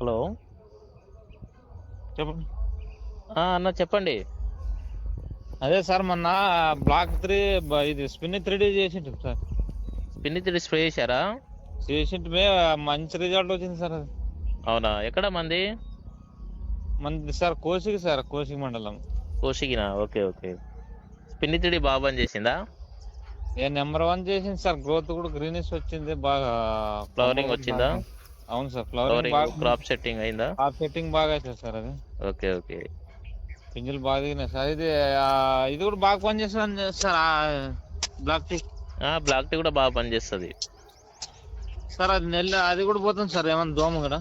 Hello. చెప్పండి. అన్న చెప్పండి. అదే సార్ మొన్న బ్లాక్ 3 ఇది స్పిన్ 3D చేసిండు సార్. స్పిన్నితిడి స్ప్రే చేశారా? చేసింటే మంచి రిజల్ట్ వచ్చింది సార్. అది అవునా, ఎక్కడ మంది? మంది సార్ కోసికి సార్, కోసికి మండలం. కోసిగినా? Okay okay. స్పిన్నితిడి బాగా పని చేసిందా? నెంబర్ 1 చేసింది సార్. గ్రోత్ కూడా గ్రీనిష్ వచ్చింది బాగా. ఫ్లవరింగ్ వచ్చిందా? అవును సార్, ఫ్లవరింగ్ బాగా, క్రాప్ సెట్టింగ్ అయిందా? సెట్టింగ్ బాగా అవుతుంది సార్. అది ఓకే ఓకే. పింజలు బాగా దిగినాయి సార్. ఇది కూడా బాగా పనిచేస్తుంది sir. Black tea black tea కూడా బాగా పనిచేస్తుంది సార్. అది కూడా పోతుంది సార్. ఏమన్నా దోమ కూడా?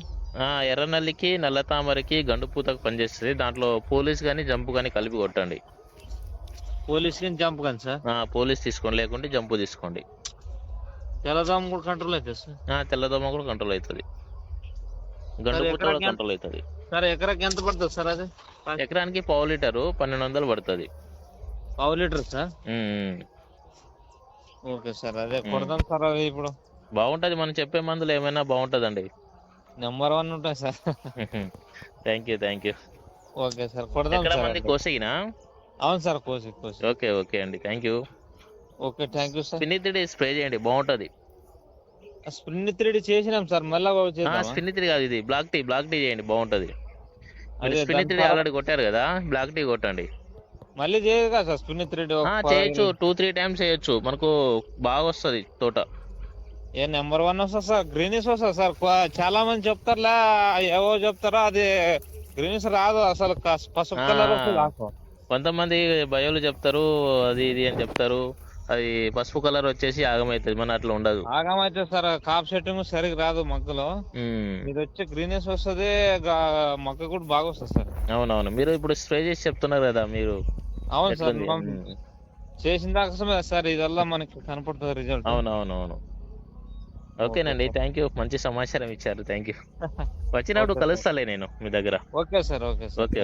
ఎర్ర నల్లికి, నల్ల తామరకి, గండు పూతకు పనిచేస్తుంది. దాంట్లో పోలీస్ కానీ జంపు కానీ కలిపి కొట్టండి. పోలీస్ కి జంప్ కానీ సార్? పోలీస్ తీసుకోండి, లేకుంటే జంపు తీసుకోండి. తెల్లదోమ కూడా కంట్రోల్ అవుతుంది సార్? తెల్లదోమ కూడా కంట్రోల్ అవుతుంది, గండు పూత కూడా కంట్రోల్ అవుతుంది. సార్ ఎకరాకి ఎంత పడుతుంది సార్ అది? ఎకరానికి 1/2 లీటరు 1200 పడుతుంది. 1/2 లీటర్ సార్? ఓకే సార్, అదే కొడదాం సార్. అది ఇప్పుడు బాగుంటది. మనం చెప్పే మందులు ఏమైనా బాగుంటదండి. నెంబర్ 1 ఉంటాయి sir. Thank you. Okay sir, కొడదాం సార్. మంది కోసిగినా? అవును సార్, కోసి. ఓకే అండి, thank you. Okay, thank you sir. స్పిన్నితిడి స్ప్రే చేయండి, బాగుంటది. స్పిన్ 3D చేసినాం సార్, మళ్ళా స్పిన్నితిడి కాదు, ఇది బ్లాక్ టీ చేయండి, బాగుంటది. స్పిన్నితిడి ఆల్రెడీ కొట్టారు కదా, బ్లాక్ టీ కొట్టండి. మళ్ళీ చేయదు కదా సార్ స్పిన్ 3D? చేయొచ్చు, 2-3 టైమ్స్ చేయొచ్చు. మనకు బాగా వస్తుంది తోట. నెంబర్ 1 వస్తుంది సార్. గ్రీనిష్ వస్తుంది సార్. చాలా మంది చెప్తారులే, ఏవో చెప్తారో, అది గ్రీనిష్ రాదు అసలు. పసుపు కలర్ వస్తుంది. కొంతమంది బయోలు చెప్తారు, అది ఇది అని చెప్తారు. అది పసుపు కలర్ వచ్చేసి ఆగమవుతుంది, మన అట్లా ఉండదు. ఆగమైతే సార్, కాప్ సెట్టింగ్ సరిగ్గా రాదు మొక్కలో. ఇది వచ్చి గ్రీనిష్ వస్తుంది, మొక్క కూడా బాగా వస్తుంది సార్. అవునవును, మీరు ఇప్పుడు స్ప్రే చేసి చెప్తున్నారు కదా మీరు. అవును సార్, చేసిన దాకా సార్ ఇదల్లా మనకి కనపడుతుంది రిజల్ట్. అవునవును. ఓకేనండి, థ్యాంక్ యూ. మంచి సమాచారం ఇచ్చారు, థ్యాంక్ యూ. వచ్చినప్పుడు కలుస్తాలే నేను మీ దగ్గర. Okay sir. ఓకే.